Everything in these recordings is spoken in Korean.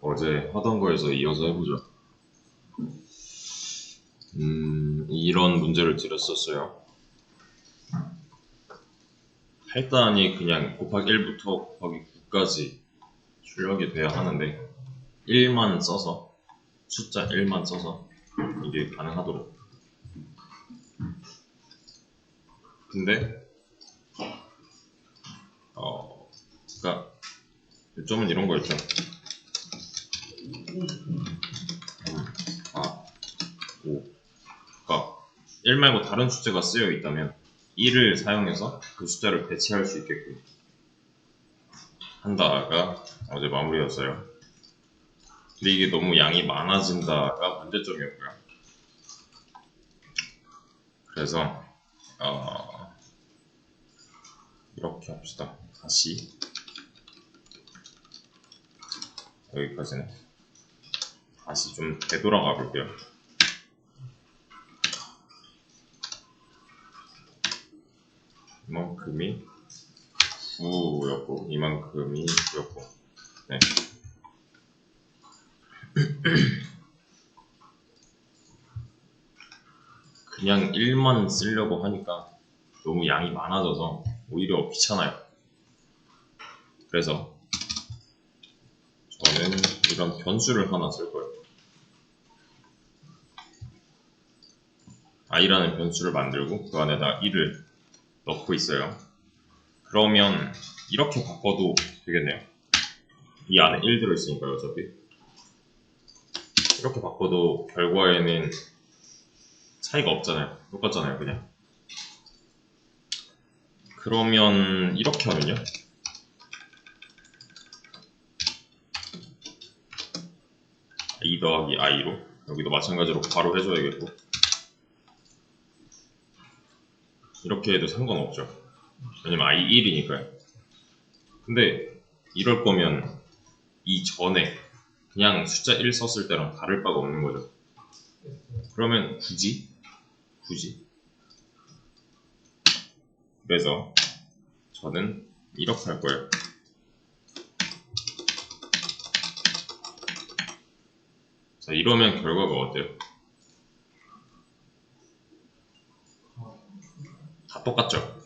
어제 하던 거에서 이어서 해보죠. 이런 문제를 드렸었어요. 8단이 그냥 곱하기 1부터 곱하기 9까지 출력이 돼야 하는데 1만 써서, 숫자 1만 써서 이게 가능하도록. 근데 그러니까 요점은 이런 거였죠. 5. 그러니까 1 말고 다른 숫자가 쓰여 있다면 1을 사용해서 그 숫자를 대체할 수 있게끔 한다가 어제 마무리였어요. 근데 이게 너무 양이 많아진다가 문제점이었고요. 그래서 이렇게 합시다. 다시 여기까지는 다시 좀 되돌아가 볼게요. 이만큼이 9였고 이만큼이 9였고 네. 그냥 1만 쓰려고 하니까 너무 양이 많아져서 오히려 귀찮아요. 그래서 저는 이런 변수를 하나 쓸 거예요. i라는 변수를 만들고 그 안에다 1을 넣고 있어요. 그러면 이렇게 바꿔도 되겠네요. 이 안에 1 들어있으니까요. 어차피 이렇게 바꿔도 결과에는 차이가 없잖아요. 똑같잖아요. 그냥. 그러면 이렇게 하면요. i 더하기 i로 여기도 마찬가지로 바로 해줘야겠고 이렇게 해도 상관없죠. 왜냐면 i 1이니까요. 근데 이럴 거면 이 전에 그냥 숫자 1 썼을 때랑 다를 바가 없는 거죠. 그러면 굳이 그래서 저는 이렇게 할 거예요. 자, 이러면 결과가 어때요? 다 똑같죠?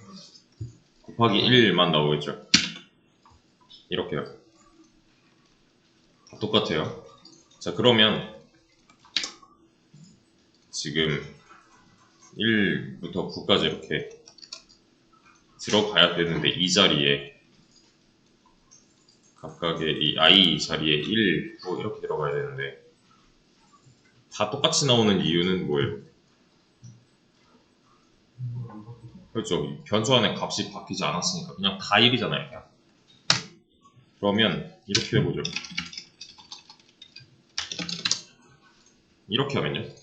곱하기 1만 나오겠죠? 이렇게요. 다 똑같아요. 자, 그러면 지금 1부터 9까지 이렇게 들어가야 되는데 이 자리에 각각의 이 i 자리에 1, 9 이렇게 들어가야 되는데 다 똑같이 나오는 이유는 뭐예요? 그렇죠. 변수 안에 값이 바뀌지 않았으니까 그냥 다 1이잖아요. 그냥. 그러면 이렇게 해보죠. 이렇게 하면요.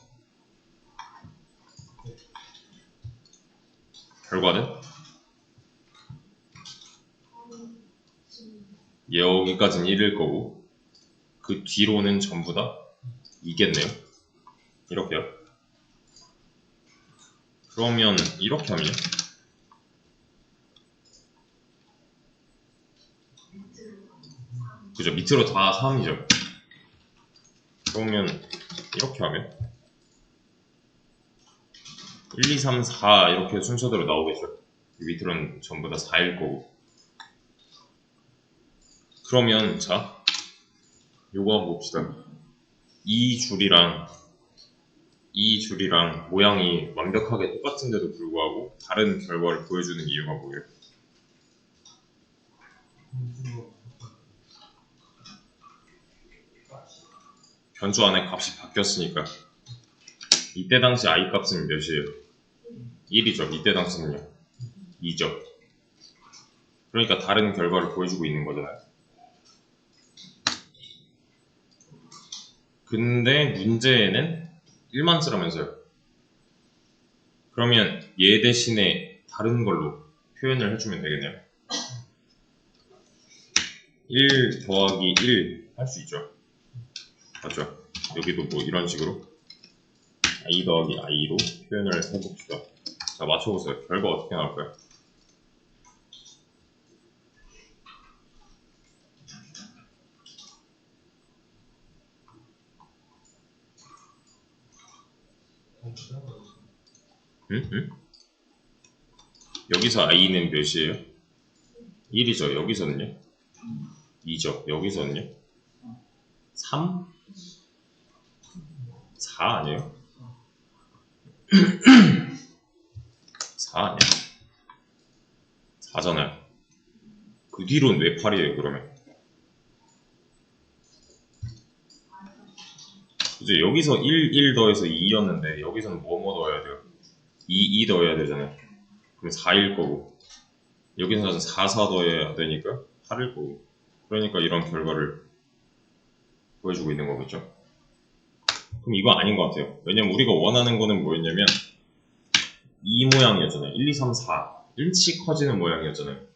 결과는 여기까지는 1일 거고 그 뒤로는 전부 다 2겠네요. 이렇게요. 그러면 이렇게 하면요. 그죠? 밑으로 다 3이죠. 그러면 이렇게 하면 1, 2, 3, 4 이렇게 순서대로 나오겠죠. 밑으로는 전부 다 4일 거고. 그러면 자, 요거 한번 봅시다. 이 줄이랑 모양이 완벽하게 똑같은데도 불구하고 다른 결과를 보여주는 이유가 뭐예요? 변수 안에 값이 바뀌었으니까. 이때 당시 i 값은 몇이에요? 1이죠. 이때 당시는요. 2죠. 그러니까 다른 결과를 보여주고 있는 거잖아요. 근데 문제는 1만 쓰라면서요. 그러면 얘 대신에 다른 걸로 표현을 해주면 되겠네요. 1 더하기 1 할 수 있죠. 맞죠? 여기도 뭐 이런 식으로 i 더하기 i로 표현을 해봅시다. 자, 맞춰보세요. 결과 어떻게 나올까요? 응? 응? 여기서 i는 몇이에요? 1이죠. 여기서는요? 2죠. 여기서는요? 3? 4 아니에요? 4 아니야? 4잖아요. 그 뒤로는 왜 8이에요, 그러면? 이제 여기서 1 더해서 2였는데, 여기서는 뭐 넣어야 돼요? 2 넣어야 되잖아요. 그럼 4일 거고. 여기서는 4 더해야 되니까 8일 거고. 그러니까 이런 결과를 보여주고 있는 거겠죠. 그럼 이거 아닌 것 같아요. 왜냐면 우리가 원하는 거는 뭐였냐면, 이 모양이었잖아요. 1, 2, 3, 4. 일치 커지는 모양이었잖아요.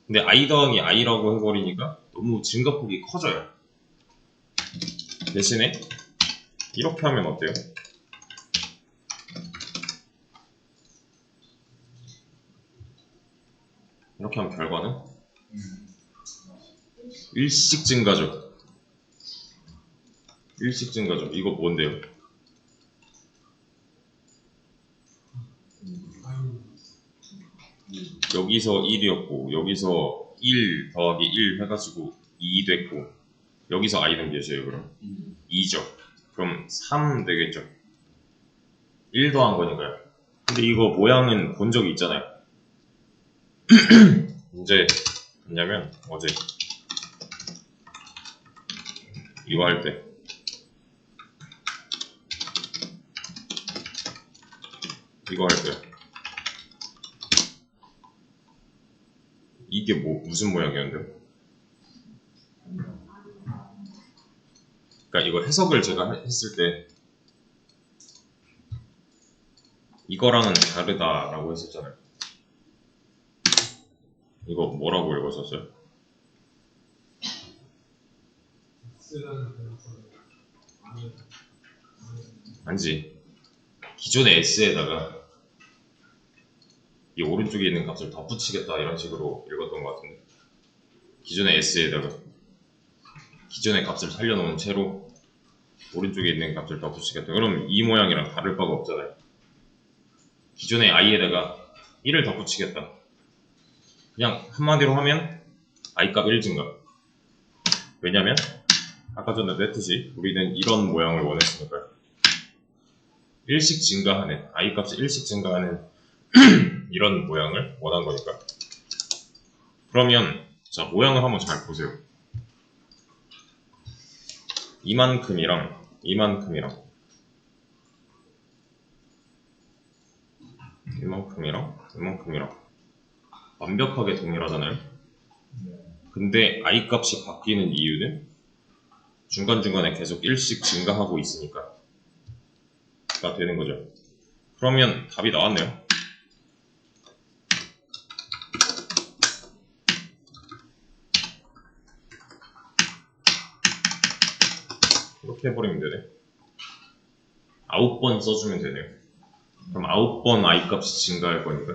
근데 i 더하기 i라고 해버리니까 너무 증가폭이 커져요. 대신에 이렇게 하면 어때요? 이렇게 하면 결과는 일식 증가죠. 일식 증가죠. 이거 뭔데요? 여기서 1이었고 여기서 1 더하기 1 해가지고 2 됐고 여기서 i는 몇이에요 그럼? 2죠. 그럼 3 되겠죠. 1 더한 거니까요. 근데 이거 모양은 본 적이 있잖아요. 언제 했냐면 어제 이거 할 때 이게 무슨 모양이었는데요? 그러니까 이거 해석을 제가 했을 때 이거랑은 다르다라고 했었잖아요. 이거 뭐라고 읽었었어요? 아니지. 기존의 s에다가 이 오른쪽에 있는 값을 덧붙이겠다 이런 식으로 읽었던 것 같은데 기존의 s에다가 기존의 값을 살려놓은 채로 오른쪽에 있는 값을 덧붙이겠다. 그럼 이 모양이랑 다를 바가 없잖아요. 기존의 i에다가 1을 덧붙이겠다. 그냥 한마디로 하면 i값 1 증가. 왜냐면 아까 전에 냈듯이 우리는 이런 모양을 원했으니까요. 1씩 증가하는 i값이 1씩 증가하는 이런 모양을 원한 거니까. 그러면 자 모양을 한번 잘 보세요. 이만큼이랑 이만큼이랑 완벽하게 동일하잖아요. 근데 i 값이 바뀌는 이유는 중간중간에 계속 1씩 증가하고 있으니까 가 되는 거죠. 그러면 답이 나왔네요. 이렇게 해버리면 되네. 9번 써주면 되네요. 그럼 9번 i 값이 증가할 거니까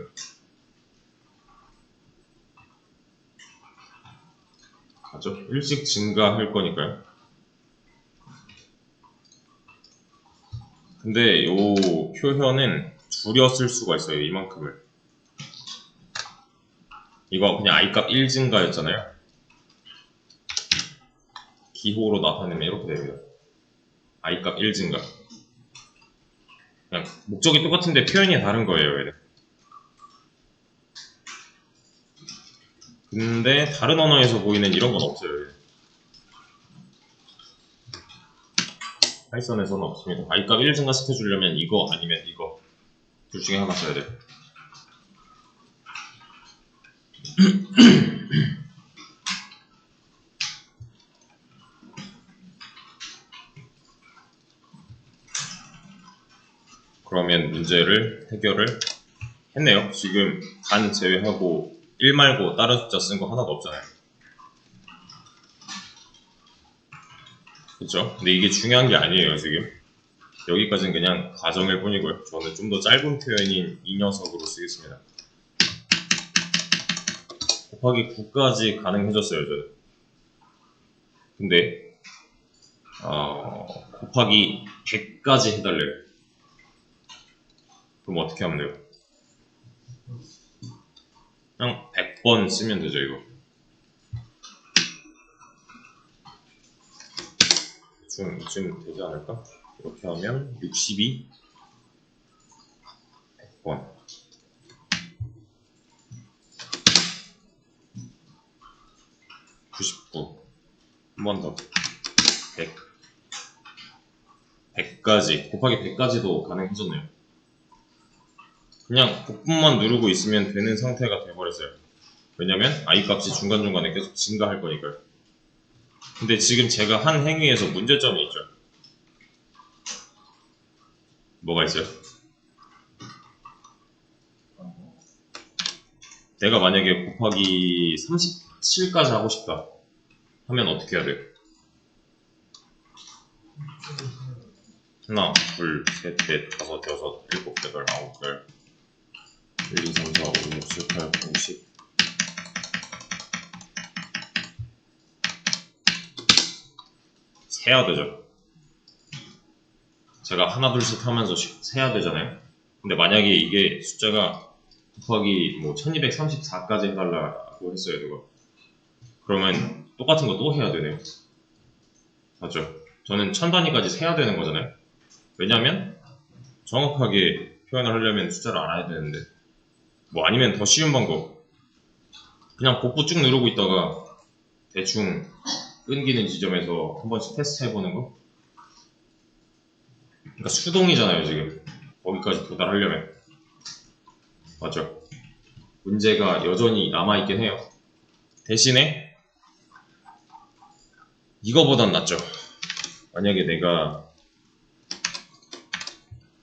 맞죠? 1씩 증가할 거니까요. 근데 요 표현은 줄여 쓸 수가 있어요. 이만큼을. 이거 그냥 i 값 1 증가였잖아요. 기호로 나타내면 이렇게 됩니다. i 값 1 증가. 그냥 목적이 똑같은데 표현이 다른 거예요. 얘는. 근데 다른 언어에서 보이는 이런 건 없어요. 얘는. 파이썬에서는 없습니다. i 값 1 증가 시켜주려면 이거 아니면 이거 둘 중에 하나 써야 돼요. 그러면 문제를 해결을 했네요. 지금 단 제외하고 1 말고 다른 숫자 쓴 거 하나도 없잖아요. 그쵸? 근데 이게 중요한 게 아니에요, 지금. 여기까지는 그냥 가정일 뿐이고요. 저는 좀 더 짧은 표현인 이 녀석으로 쓰겠습니다. 곱하기 9까지 가능해졌어요, 저는. 근데 곱하기 100까지 해달래요. 그럼 어떻게 하면 돼요? 그냥 100번 쓰면 되죠, 이거. 이쯤 되지 않을까? 이렇게 하면 62 100번 99 한 번 더 100 100까지 곱하기 100까지도 가능해졌네요. 그냥 복분만 누르고 있으면 되는 상태가 돼버렸어요. 왜냐면 i 값이 중간중간에 계속 증가할 거니까요. 근데 지금 제가 한 행위에서 문제점이 있죠. 뭐가 있어요? 내가 만약에 곱하기 37까지 하고 싶다 하면 어떻게 해야 돼요? 하나, 둘, 셋, 넷, 다섯, 여섯, 일곱, 여덟, 아홉, 열 1, 2, 3, 4, 5, 6, 7, 8, 9, 10 세야 되죠. 제가 하나 둘씩 하면서 세야 되잖아요. 근데 만약에 이게 숫자가 곱하기 뭐 1234까지 해달라고 했어요, 누가. 그러면 똑같은 거 또 해야 되네요. 맞죠? 저는 1000단위까지 세야 되는 거잖아요. 왜냐면 정확하게 표현을 하려면 숫자를 알아야 되는데, 뭐 아니면 더 쉬운 방법, 그냥 복부 쭉 누르고 있다가 대충 끊기는 지점에서 한 번씩 테스트 해보는 거. 그러니까 수동이잖아요, 지금. 거기까지 도달하려면. 맞죠? 문제가 여전히 남아있긴 해요. 대신에 이거보단 낫죠. 만약에 내가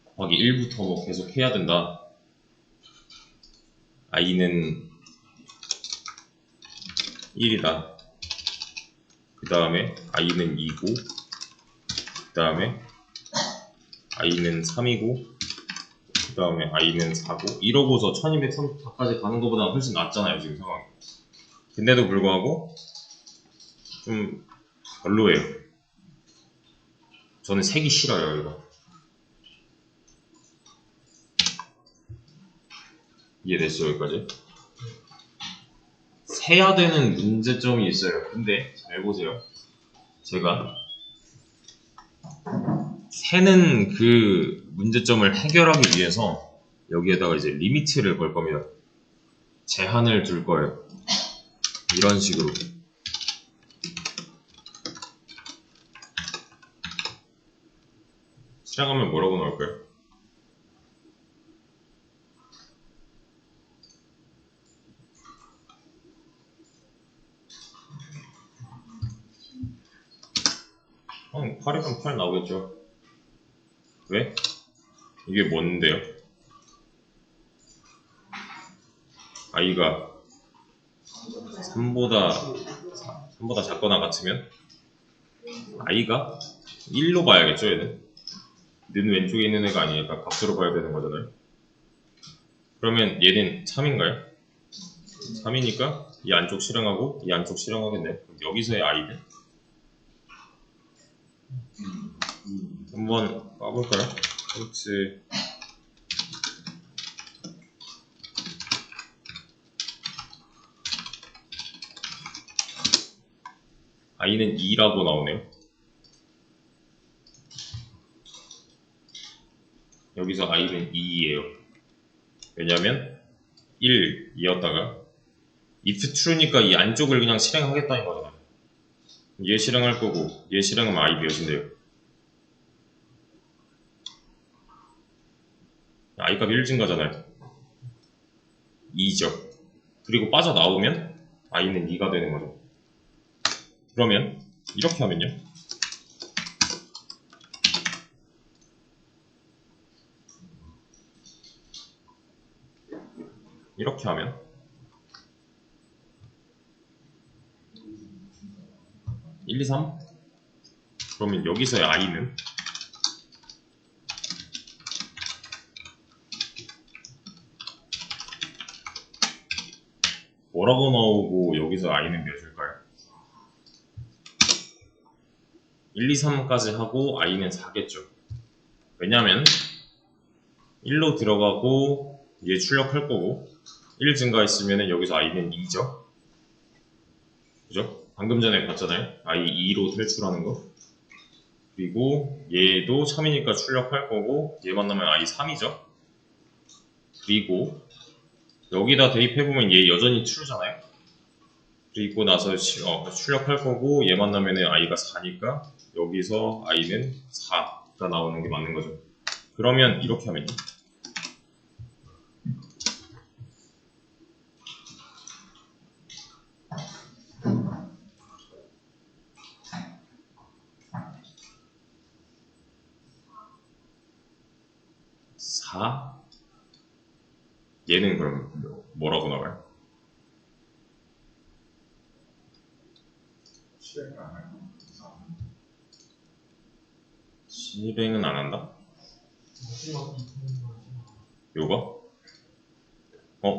곱하기 1부터 뭐 계속 해야 된다. i는 1이다. 그 다음에 i는 2고, 그 다음에 i는 3이고, 그 다음에 i는 4고, 이러고서 1234까지 가는 것보다 훨씬 낫잖아요, 지금 상황이. 근데도 불구하고 좀 별로예요. 저는 세기 싫어요, 이거. 이해됐어요, 여기까지? 세야 되는 문제점이 있어요. 근데 잘 보세요. 제가 세는 그 문제점을 해결하기 위해서 여기에다가 이제 리미트를 걸 겁니다. 제한을 둘 거예요. 이런 식으로. 실행하면 뭐라고 나올까요? 어, 8이면 8 나오겠죠. 왜? 이게 뭔데요? i가 3보다 작거나 같으면 i가 1로 봐야겠죠, 얘는? 는 왼쪽에 있는 애가 아니니까 값으로 봐야 되는 거잖아요. 그러면 얘는 3인가요? 3이니까 이 안쪽 실행하고 이 안쪽 실행하겠네. 그럼 여기서의 i는? 한번 까볼까요? 그렇지. i는 2라고 나오네요. 여기서 i는 2예요. 왜냐면 1이었다가 if true니까 이 안쪽을 그냥 실행하겠다는 거잖아요. 얘 실행할 거고 얘 실행하면 i 몇인데요? i 값이 1 증가잖아요. 2죠. 그리고 빠져나오면 i는 2가 되는 거죠. 그러면 이렇게 하면요. 이렇게 하면 1, 2, 3 그러면 여기서의 i는 뭐라고 나오고 여기서 i는 몇일까요? 1, 2, 3까지 하고 i는 4겠죠. 왜냐면 1로 들어가고 얘 출력할 거고 1 증가했으면 여기서 i는 2죠. 그죠? 방금 전에 봤잖아요. i 2로 탈출하는 거. 그리고 얘도 3이니까 출력할 거고 얘 만나면 i 3이죠. 그리고 여기다 대입해보면 얘 여전히 true잖아요. 그리고 나서 출력할 거고 얘 만나면 i가 4니까 여기서 i는 4가 나오는 게 맞는 거죠. 그러면 이렇게 하면요. 얘는 그럼 뭐라고 나와요? 실행은 안 한다? 요거?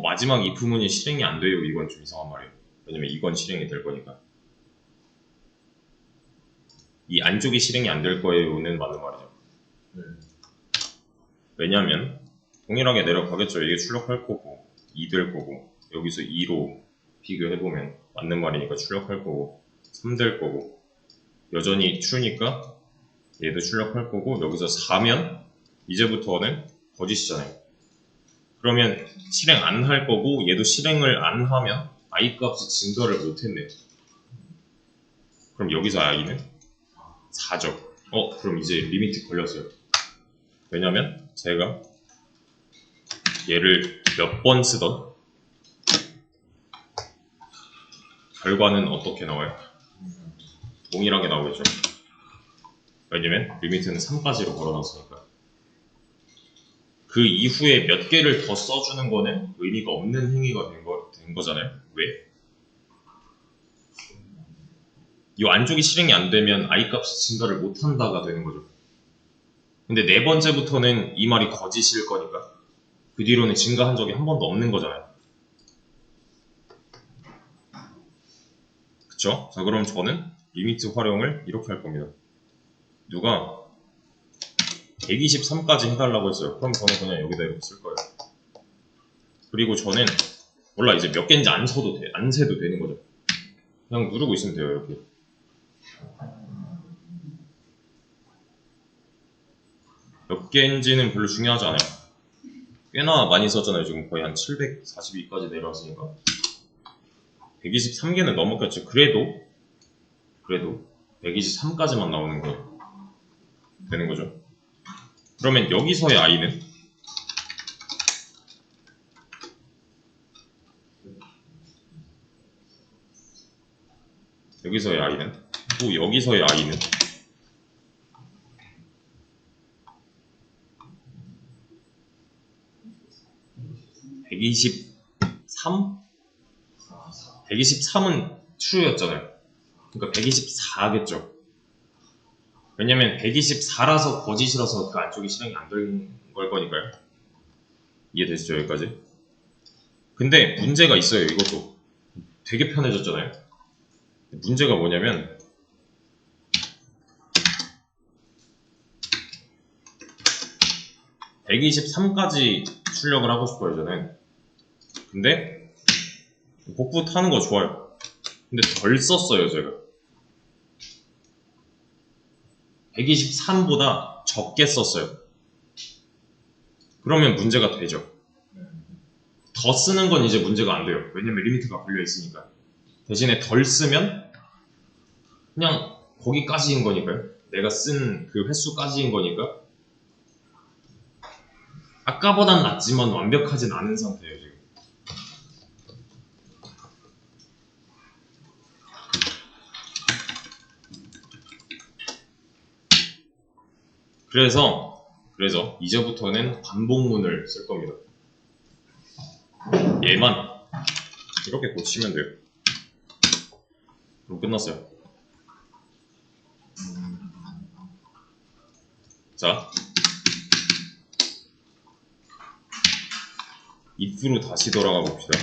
마지막 if문이 실행이 안 돼요. 이건 좀 이상한 말이에요. 왜냐면 이건 실행이 될 거니까. 이 안쪽이 실행이 안 될 거예요는 맞는 말이죠. 왜냐면 동일하게 내려가겠죠. 이게 출력할 거고 2 될 거고 여기서 2로 비교해보면 맞는 말이니까 출력할 거고 3 될 거고 여전히 true니까 얘도 출력할 거고 여기서 4면 이제부터는 거짓이잖아요. 그러면 실행 안 할 거고 얘도 실행을 안 하면 i 값이 증가를 못 했네요. 그럼 여기서 i는 4죠. 그럼 이제 리미트 걸렸어요. 왜냐면 제가 얘를 몇 번 쓰던 결과는 어떻게 나와요? 동일하게 나오겠죠. 왜냐면 리미트는 3까지로 걸어놨으니까. 그 이후에 몇 개를 더 써주는 거는 의미가 없는 행위가 된 거잖아요. 왜? 이 안쪽이 실행이 안 되면 i 값이 증가를 못 한다가 되는 거죠. 근데 네 번째부터는 이 말이 거짓일 거니까 그 뒤로는 증가한 적이 한 번도 없는 거잖아요. 그쵸? 자, 그럼 저는 리미트 활용을 이렇게 할 겁니다. 누가 123까지 해달라고 했어요. 그럼 저는 그냥 여기다 이렇게 쓸 거예요. 그리고 저는 몰라 이제 몇 개인지 안 세도 되는 거죠. 그냥 누르고 있으면 돼요. 이렇게. 몇 개인지는 별로 중요하지 않아요. 꽤나 많이 썼잖아요. 지금 거의 한 742까지 내려왔으니까 123개는 넘었겠죠. 그래도 123까지만 나오는 거 되는 거죠. 그러면 여기서의 i는 또 여기서의 i는 123? 123은 true였잖아요. 그러니까 124겠죠. 왜냐면 124라서 거짓이라서 그 안쪽이 실행이 안 될 걸 거니까요. 이해되시죠? 여기까지? 근데 문제가 있어요. 이것도 되게 편해졌잖아요. 문제가 뭐냐면 123까지 출력을 하고 싶어요. 저는. 근데 복부 타는 거 좋아요. 근데 덜 썼어요. 제가 123보다 적게 썼어요. 그러면 문제가 되죠. 더 쓰는 건 이제 문제가 안 돼요. 왜냐면 리미트가 걸려 있으니까. 대신에 덜 쓰면 그냥 거기까지인 거니까요. 내가 쓴 그 횟수까지인 거니까 아까보단 낫지만 완벽하진 않은 상태예요. 지금. 그래서 이제부터는 반복문을 쓸 겁니다. 얘만 이렇게 고치면 돼요. 그럼 끝났어요. 자, if로 다시 돌아가 봅시다.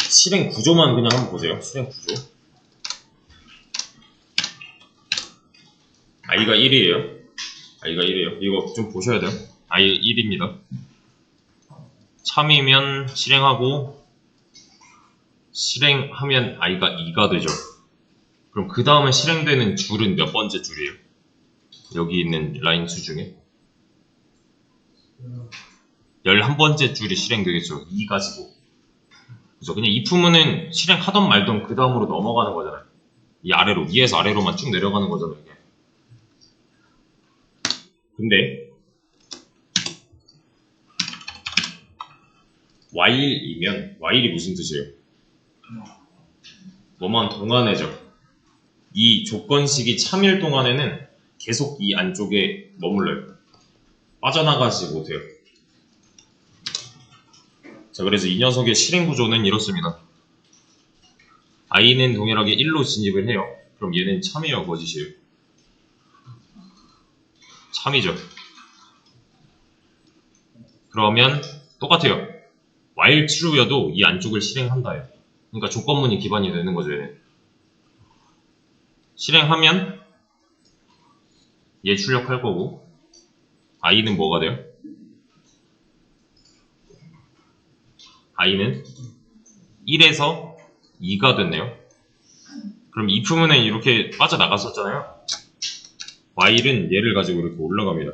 실행 구조만 그냥 한번 보세요. 실행 구조. i가 1이에요. i가 1이에요. 이거 좀 보셔야 돼요. i 1입니다. 참이면 실행하고 실행하면 i가 2가 되죠. 그럼 그 다음에 실행되는 줄은 몇 번째 줄이에요? 여기 있는 라인 수 중에 11번째 줄이 실행되겠죠. 2 가지고. 그죠? 그냥 if문은 실행하던 말던 그 다음으로 넘어가는 거잖아요. 이 아래로, 위에서 아래로만 쭉 내려가는 거잖아요. 이게. 근데 while이면 while이 무슨 뜻이에요? 뭐만 동안이죠. 이 조건식이 참일 동안에는 계속 이 안쪽에 머물러요. 빠져나가지 못해요. 자, 그래서 이 녀석의 실행 구조는 이렇습니다. i는 동일하게 1로 진입을 해요. 그럼 얘는 참이에요, 거짓이에요? 참이죠. 그러면 똑같아요. while true여도 이 안쪽을 실행한다요. 그러니까 조건문이 기반이 되는 거죠. 얘는. 실행하면 얘 출력할 거고 i는 뭐가 돼요? i는 1에서 2가 됐네요. 그럼 if문은 이렇게 빠져나갔었잖아요. while은 얘를 가지고 이렇게 올라갑니다.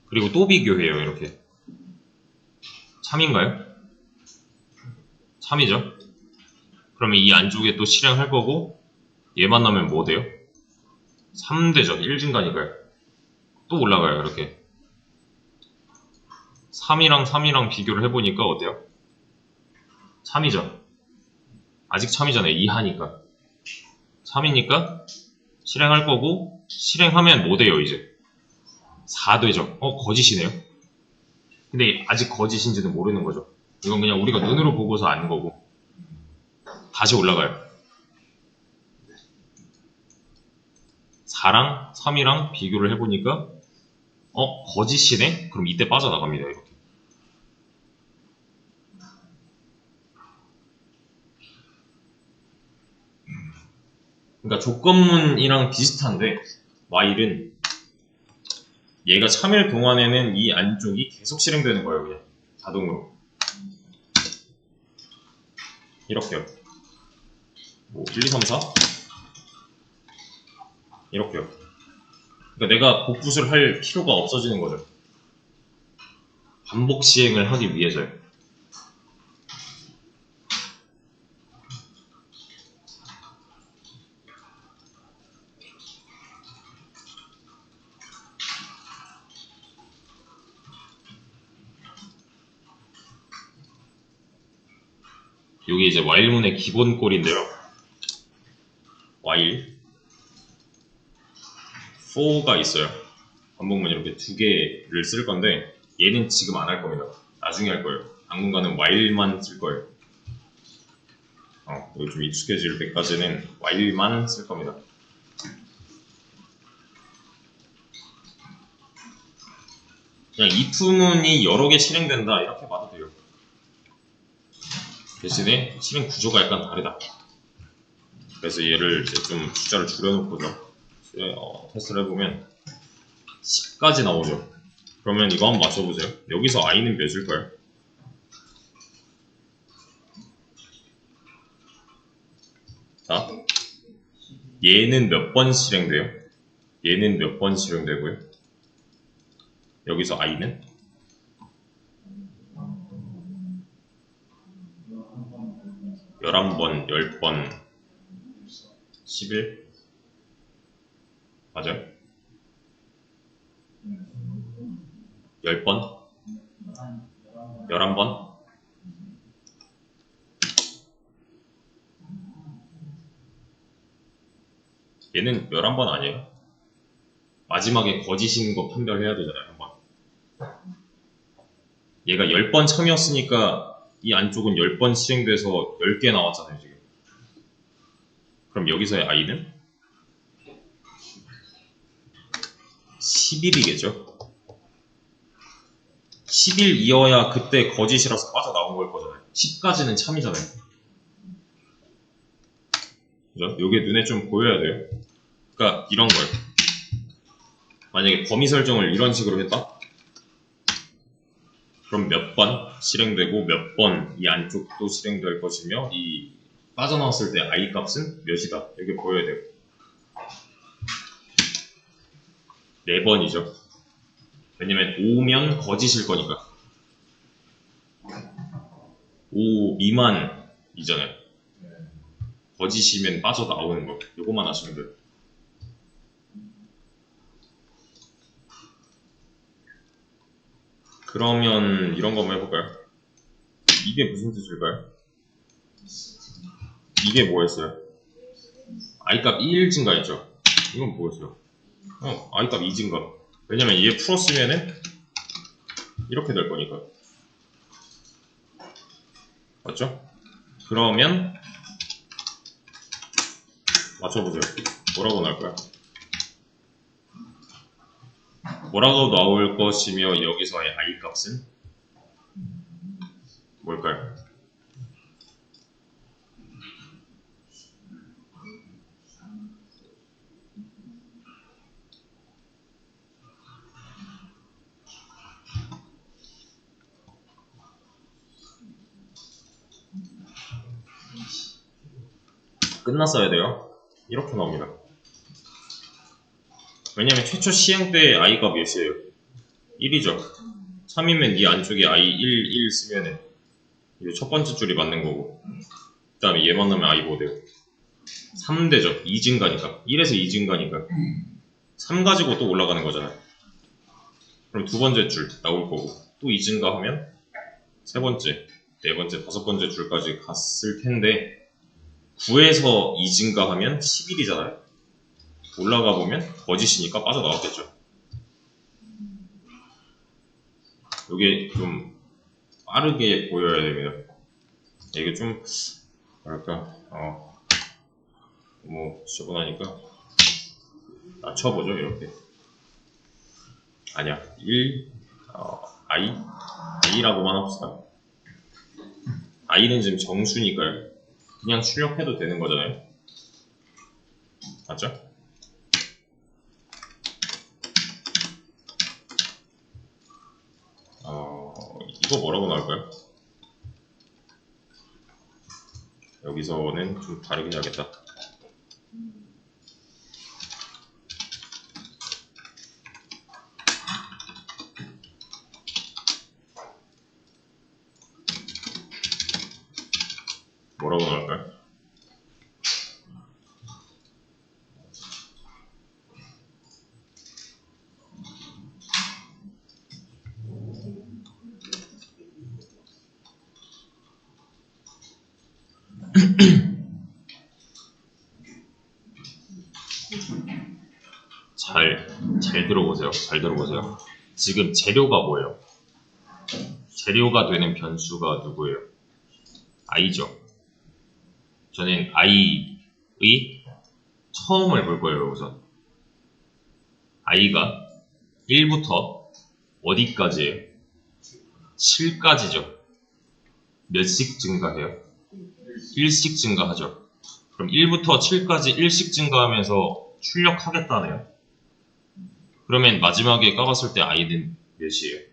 그리고 또 비교해요. 이렇게. 참인가요? 참이죠. 그러면 이 안쪽에 또 실행할 거고 얘 만나면 뭐 돼요? 3 되죠. 1 증가니까요. 또 올라가요. 이렇게. 3이랑 3이랑 비교를 해보니까 어때요? 참이죠. 아직 참이잖아요. 2 하니까. 3이니까 실행할 거고 실행하면 뭐 돼요 이제? 4 되죠. 거짓이네요. 근데 아직 거짓인지는 모르는 거죠. 이건 그냥 우리가 눈으로 보고서 아는 거고. 다시 올라가요. 4랑 3이랑 비교를 해보니까 거짓이네? 그럼 이때 빠져나갑니다. 이렇게. 그러니까 조건문이랑 비슷한데 while은 얘가 참일 동안에는 이 안쪽이 계속 실행되는 거예요. 그냥 자동으로. 이렇게요. 뭐 1, 2, 3, 4 이렇게요. 그러니까 내가 복붙을 할 필요가 없어지는 거죠. 반복 시행을 하기 위해서요. 이게 이제 while문의 기본 꼴인데요. while for가 있어요. 반복문 이렇게 두 개를 쓸 건데 얘는 지금 안 할 겁니다. 나중에 할 거예요. 당분간은 while만 쓸 거예요. 여기 좀 익숙해질 때까지는 while만 쓸 겁니다. 그냥 if문이 여러 개 실행된다 이렇게 봐도 돼요. 대신에 실행 구조가 약간 다르다. 그래서 얘를 이제 좀 숫자를 줄여놓고서 테스트를 해보면 10까지 나오죠. 그러면 이거 한번 맞춰보세요. 여기서 i는 몇일까요? 자, 얘는 몇 번 실행돼요? 얘는 몇 번 실행되고요? 여기서 i는? 11번, 10번, 11? 맞아요? 10번? 11번? 얘는 11번 아니에요? 마지막에 거짓인 거 판별해야 되잖아요, 한 번. 얘가 10번 참이었으니까 이 안쪽은 10번 실행돼서 10개 나왔잖아요, 지금. 그럼 여기서의 i는? 11이겠죠? 11이어야 그때 거짓이라서 빠져나온 걸 거잖아요. 10까지는 참이잖아요. 그죠? 요게 눈에 좀 보여야 돼요. 그러니까 이런 걸 만약에 범위 설정을 이런 식으로 했다? 그럼 몇 번 실행되고 몇 번 이 안쪽도 실행될 것이며 이 빠져나왔을 때 i 값은 몇이다. 이게 보여야 돼요. 4번이죠. 왜냐면 5면 거짓일 거니까. 5 미만이잖아요. 거짓이면 빠져나오는 거. 요거만 하시면 돼요. 그러면 이런 거 한번 해볼까요? 이게 무슨 뜻일까요? 이게 뭐였어요? i값 1 증가했죠? 이건 뭐였어요? i값 2 증가. 왜냐면 얘 풀었으면은 이렇게 될 거니까. 맞죠? 그러면 맞춰보세요. 뭐라고 나올까요? 뭐라고 나올 것이며 여기서의 i 값은 뭘까요? 끝났어야 돼요. 이렇게 나옵니다. 왜냐면 최초 시행 때 i가 몇이에요? 1이죠. 3이면 이 안쪽에 i 1 쓰면은 이게 첫 번째 줄이 맞는 거고 그 다음에 얘만 넣으면 i 뭐 돼요? 3되죠. 2 증가니까 1에서 2 증가니까 3 가지고 또 올라가는 거잖아요. 그럼 두 번째 줄 나올 거고 또 2 증가하면 세 번째, 네 번째, 다섯 번째 줄까지 갔을 텐데 9에서 2 증가하면 11이잖아요. 올라가 보면 거짓이니까 빠져나왔겠죠. 이게 좀 빠르게 보여야 됩니다. 이게 좀 뭐랄까 뭐 지저분하니까 낮춰보죠. 이렇게 아니야 1 i라고만 합시다. i는 지금 정수니까요. 그냥 출력해도 되는 거잖아요. 맞죠? 이거 뭐라고 나올까요? 여기서는 좀 다르게 해야겠다. 뭐라고 나올까요? 잘 들어보세요. 잘 들어보세요. 지금 재료가 뭐예요? 재료가 되는 변수가 누구예요? i죠. 저는 i의 처음을 볼 거예요. 우선 i가 1부터 어디까지예요? 7까지죠. 몇씩 증가해요? 1씩 증가하죠. 그럼 1부터 7까지 1씩 증가하면서 출력하겠다네요. 그러면 마지막에 까봤을 때 i는 몇이에요?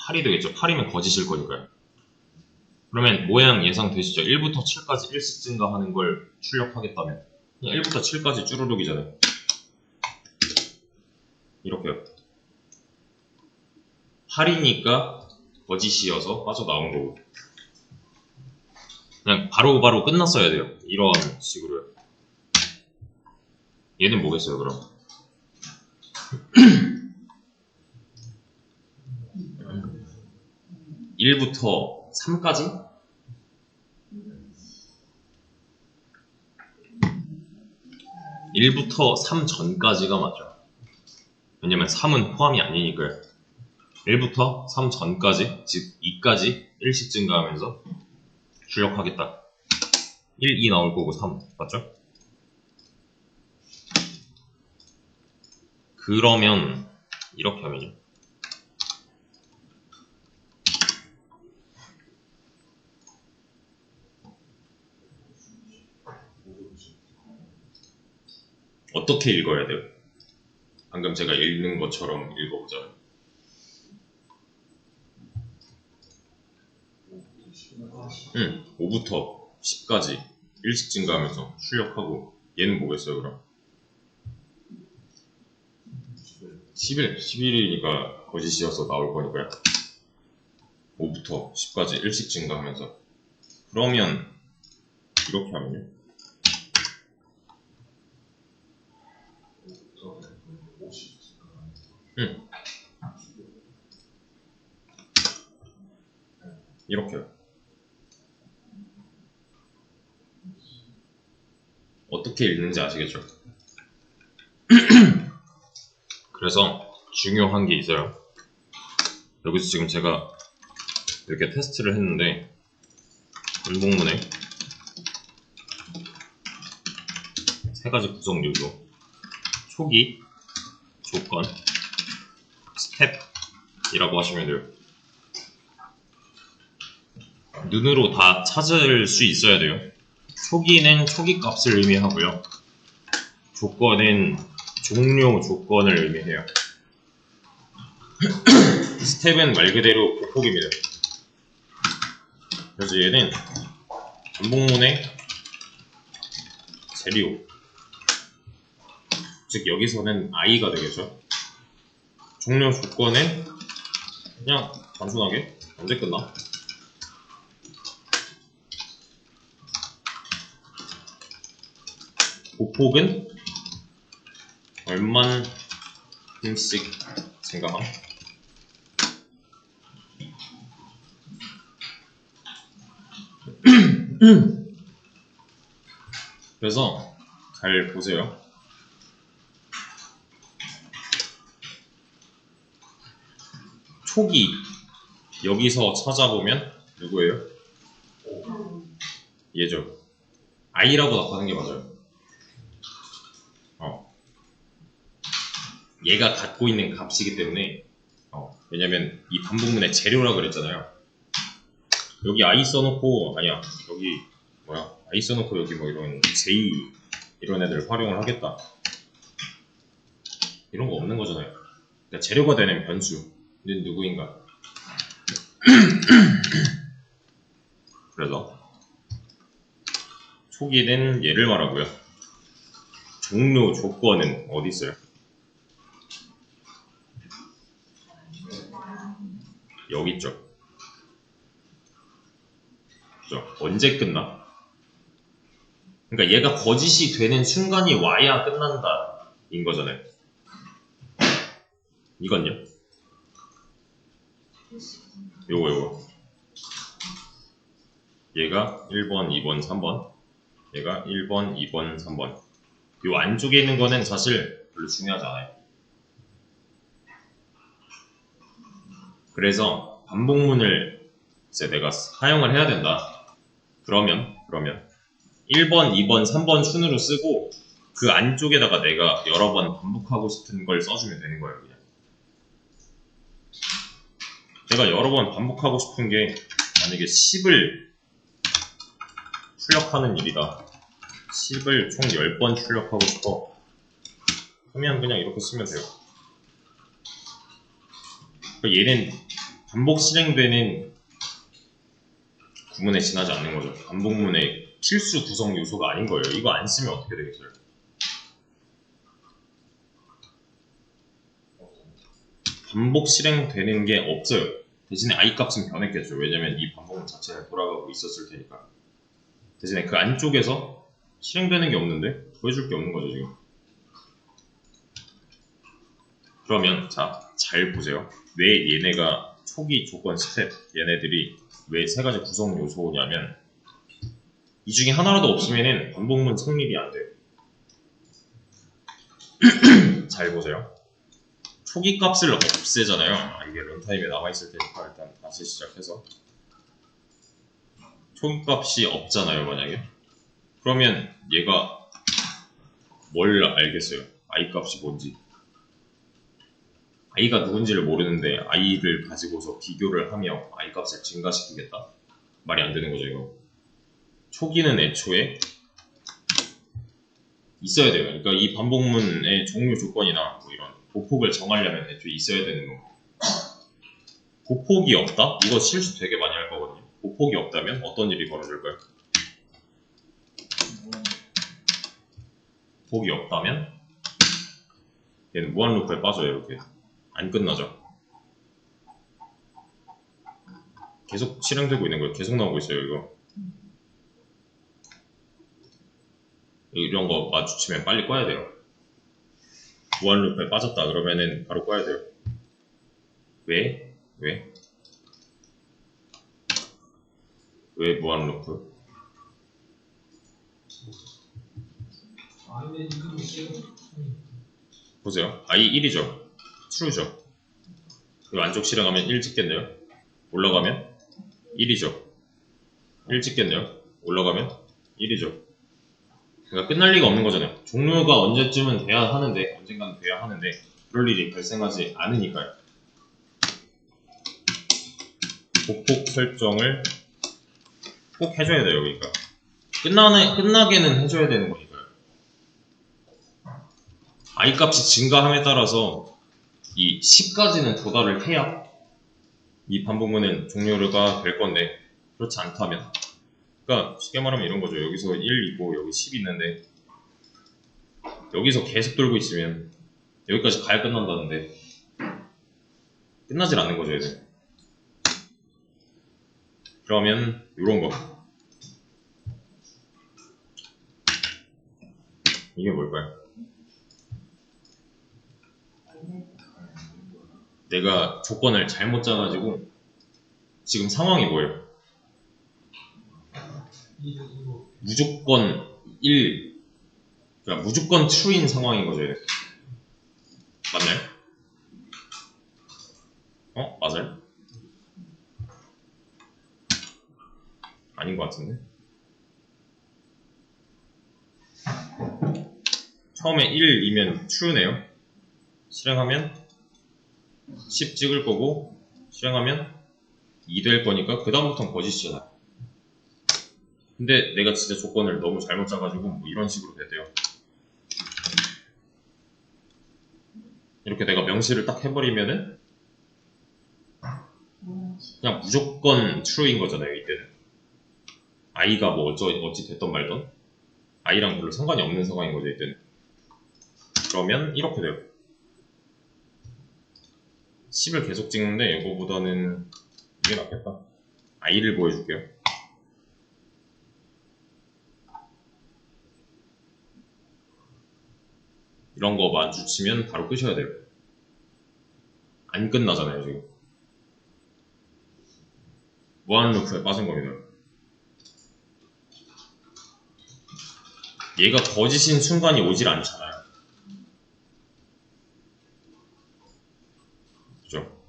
8이 되겠죠. 8이면 거짓일 거니까요. 그러면 모양 예상되시죠? 1부터 7까지 1씩 증가하는 걸 출력하겠다면 그냥 1부터 7까지 쭈루룩이잖아요. 이렇게요. 8이니까 거짓이어서 빠져나온 거고 그냥 바로바로 끝났어야 돼요. 이러한 식으로요. 얘는 뭐겠어요 그럼? 1부터 3까지? 1부터 3 전까지가 맞죠. 왜냐면 3은 포함이 아니니까요. 1부터 3 전까지, 즉 2까지 1씩 증가하면서 출력하겠다. 1, 2 나올 거고 3, 맞죠? 그러면 이렇게 하면요. 어떻게 읽어야 돼요? 방금 제가 읽는 것처럼 읽어보자면 5부터 10까지 일씩 증가하면서 출력하고 얘는 뭐겠어요 그럼? 11이니까 거짓이어서 나올 거니까요. 5부터 10까지 일씩 증가하면서 그러면 이렇게 하면요. 이렇게요. 어떻게 읽는지 아시겠죠? 그래서 중요한 게 있어요. 여기서 지금 제가 이렇게 테스트를 했는데 반복문의 세 가지 구성 요소 초기, 조건, 스텝이라고 하시면 돼요. 눈으로 다 찾을 수 있어야 돼요. 초기는 초기 값을 의미하고요. 조건은 종료 조건을 의미해요. 스텝은 말 그대로 보폭입니다. 그래서 얘는 반복문의 재료, 즉 여기서는 i가 되겠죠. 종료 조건은 그냥 단순하게 언제 끝나? 보폭은 얼만큼씩 증가함. 그래서 잘 보세요. 초기 여기서 찾아보면 누구예요? 얘죠. i라고 나타나는 게 맞아요. 얘가 갖고 있는 값이기 때문에 왜냐면 이 반복문의 재료라 그랬잖아요. 여기 i 써놓고 아니야 여기 뭐야 i 써놓고 여기 뭐 이런 j 이런 애들 활용을 하겠다 이런 거 없는 거잖아요. 그러니까 재료가 되는 변수는 누구인가. 그래서 초기는 얘를 말하고요. 종료 조건은 어디 있어요? 여기 있죠. 그죠? 언제 끝나? 그러니까 얘가 거짓이 되는 순간이 와야 끝난다 인 거잖아요. 이건요? 요거 얘가 1번, 2번, 3번 얘가 1번, 2번, 3번 요 안쪽에 있는 거는 사실 별로 중요하지 않아요. 그래서 반복문을 이제 내가 사용을 해야 된다. 그러면 1번, 2번, 3번 순으로 쓰고 그 안쪽에다가 내가 여러 번 반복하고 싶은 걸 써주면 되는 거예요. 그냥. 내가 여러 번 반복하고 싶은 게 만약에 10을 출력하는 일이다. 10을 총 10번 출력하고 싶어. 그러면 그냥 이렇게 쓰면 돼요. 얘는 반복 실행되는 구문에 지나지 않는 거죠. 반복문의 필수 구성 요소가 아닌 거예요. 이거 안 쓰면 어떻게 되겠어요? 반복 실행되는 게 없어요. 대신에 i 값은 변했겠죠. 왜냐면 이 반복문 자체는 돌아가고 있었을 테니까. 대신에 그 안쪽에서 실행되는 게 없는데 보여줄 게 없는 거죠 지금. 그러면 자, 잘 보세요. 왜 얘네가 초기 조건 스텝 얘네들이 왜 세 가지 구성 요소냐면 이 중에 하나라도 없으면은 반복문 성립이 안 돼요. 잘 보세요. 초기 값을 없애잖아요. 이게 런타임에 남아있을 테니까 일단 다시 시작해서 초기 값이 없잖아요 만약에. 그러면 얘가 뭘 알겠어요? i 값이 뭔지. i가 누군지를 모르는데 i를 가지고서 비교를 하며 i 값을 증가시키겠다? 말이 안 되는 거죠 이거. 초기는 애초에 있어야 돼요. 그러니까 이 반복문의 종류 조건이나 뭐 이런 보폭을 정하려면 애초에 있어야 되는 거고. 보폭이 없다? 이거 실수 되게 많이 할 거거든요. 보폭이 없다면 어떤 일이 벌어질까요? 보폭이 없다면 얘는 무한 루프에 빠져요. 이렇게 안 끝나죠. 계속 실행되고 있는 거예요. 계속 나오고 있어요. 이런 거 마주치면 빨리 꺼야 돼요. 무한 루프에 빠졌다 그러면은 바로 꺼야 돼요. 왜? 왜 무한 루프? 보세요. i 1이죠. true죠. 그 안쪽 실행하면 1 찍겠네요. 올라가면 1이죠. 1 찍겠네요. 올라가면 1이죠. 그러니까 끝날 리가 없는 거잖아요. 종료가 언제쯤은 돼야 하는데, 언젠가는 돼야 하는데 그럴 일이 발생하지 않으니까요. 보폭 설정을 꼭 해줘야 돼요. 그러니까 끝나게는 해줘야 되는 거니까요. i 값이 증가함에 따라서 이 10까지는 도달을 해야 이 반복문은 종료가 될 건데, 그렇지 않다면, 그러니까 쉽게 말하면 이런 거죠. 여기서 1 있고 여기 10 있는데 여기서 계속 돌고 있으면 여기까지 가야 끝난다는데 끝나질 않는 거죠. 얘는. 그러면 이런 거, 이게 뭘까요? 내가 조건을 잘못 짜가지고 지금 상황이 뭐예요? 무조건 1, 그러니까 무조건 true인 상황인 거죠. 얘는. 맞나요? 맞아요? 아닌 것 같은데? 처음에 1이면 true네요. 실행하면 10 찍을 거고, 실행하면 2 될 거니까 그 다음부터는 거짓이잖아. 근데 내가 진짜 조건을 너무 잘못 짜가지고 뭐 이런 식으로 됐대요. 이렇게 내가 명시를 딱 해버리면은 그냥 무조건 true인 거잖아요. 이때는 i가 뭐 어찌 됐던 말던 i랑 별로 상관이 없는 상황인 거죠. 이때는. 그러면 이렇게 돼요. 10을 계속 찍는데 이거보다는 이게 낫겠다. i를 보여줄게요. 이런 거 마주치면 바로 끄셔야 돼요. 안 끝나잖아요. 지금 무한 루프에 빠진 겁니다. 얘가 거짓인 순간이 오질 않잖아요. 그죠?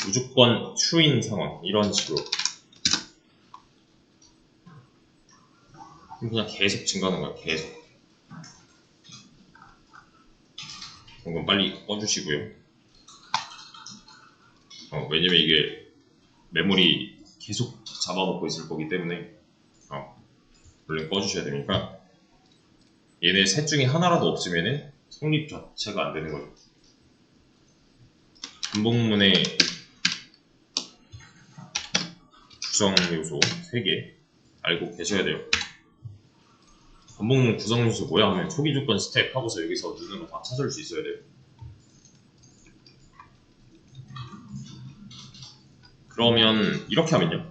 무조건 true인 상황, 이런 식으로 그냥 계속 증가하는 거야. 계속. 그럼 빨리 꺼주시고요. 왜냐면 이게 메모리 계속 잡아먹고 있을 거기 때문에 얼른 꺼주셔야 되니까. 얘네 셋 중에 하나라도 없으면 성립 자체가 안 되는 거죠. 반복문의 구성 요소 3개 알고 계셔야 돼요. 반복문 구성 요소 뭐야 하면 초기 조건 스텝 하고서 여기서 눈으로 다 찾을 수 있어야 돼요. 그러면 이렇게 하면요.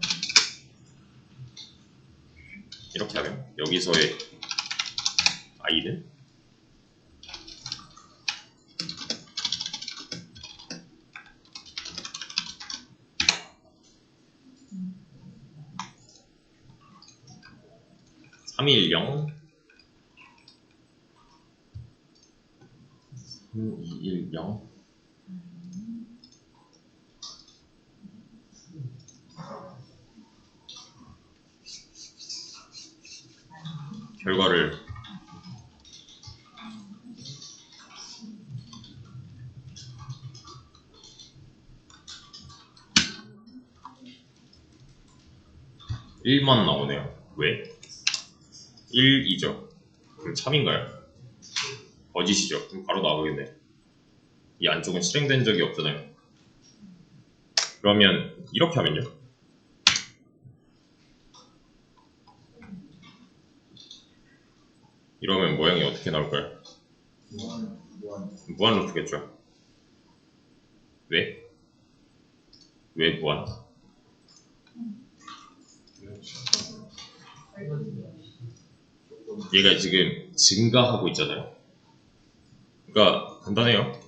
이렇게 하면 여기서의 i는 310 3210 결과를 (1만) 나오네요. 왜? 1이죠. 그럼 참인가요? 거짓이죠. 그럼 바로 나가겠네. 이 안쪽은 실행된 적이 없잖아요. 그러면 이렇게 하면요? 이러면 모양이 어떻게 나올까요? 무한 루프겠죠. 왜? 왜 무한? 얘가 지금 증가하고 있잖아요. 그러니까 간단해요.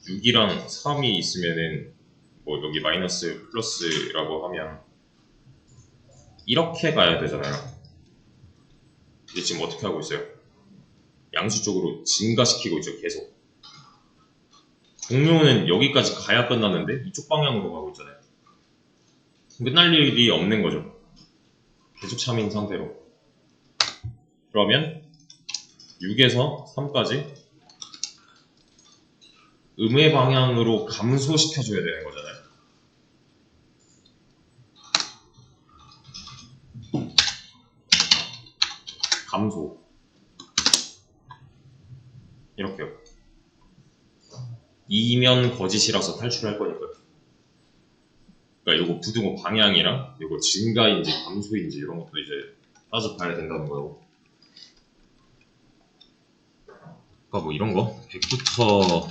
6이랑 3이 있으면은 뭐 여기 마이너스 플러스라고 하면 이렇게 가야 되잖아요. 근데 지금 어떻게 하고 있어요? 양수 쪽으로 증가시키고 있죠. 계속. 공룡은 여기까지 가야 끝나는데 이쪽 방향으로 가고 있잖아요. 끝날 일이 없는 거죠. 계속 참인 상태로. 그러면 6에서 3까지 음의 방향으로 감소시켜줘야 되는 거잖아요. 감소. 이렇게요. 이면 거짓이라서 탈출할 거니까요. 그러니까 요거 부등호 방향이랑 요거 증가인지 감소인지 이런 것도 이제 따져봐야 된다는 거고. 그러니까 뭐 이런 거 100부터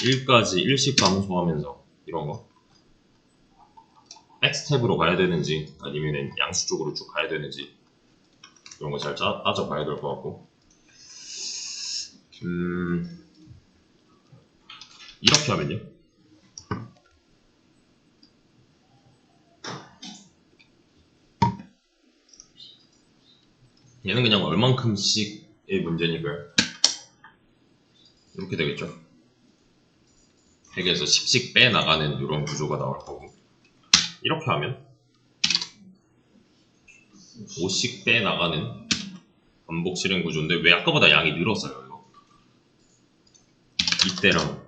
1까지 일씩 감소하면서 이런 거 백스텝으로 가야 되는지 아니면 양수 쪽으로 쭉 가야 되는지 이런 거 잘 따져봐야 될 것 같고. 이렇게 하면요. 얘는 그냥 얼만큼씩의 문제니까요. 이렇게 되겠죠. 100에서 10씩 빼나가는 이런 구조가 나올 거고, 이렇게 하면 5씩 빼나가는 반복 실행 구조인데 왜 아까보다 양이 늘었어요? 이거 이때랑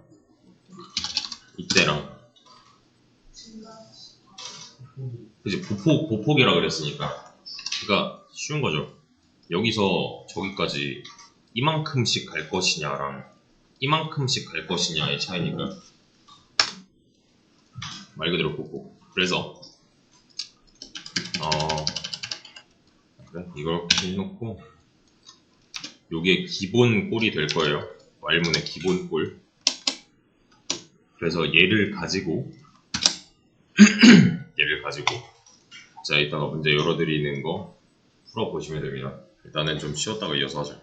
그치, 보폭이라 그랬으니까. 그러니까 쉬운 거죠. 여기서 저기까지 이만큼씩 갈 것이냐랑 이만큼씩 갈 것이냐의 차이니까. 말 그대로 보폭. 그래서 그래, 이렇게 해놓고 요게 기본 꼴이 될 거예요. 말문의 기본 꼴. 그래서 얘를 가지고 자, 이따가 문제 열어드리는 거 풀어보시면 됩니다. 일단은 좀 쉬었다가 이어서 하죠.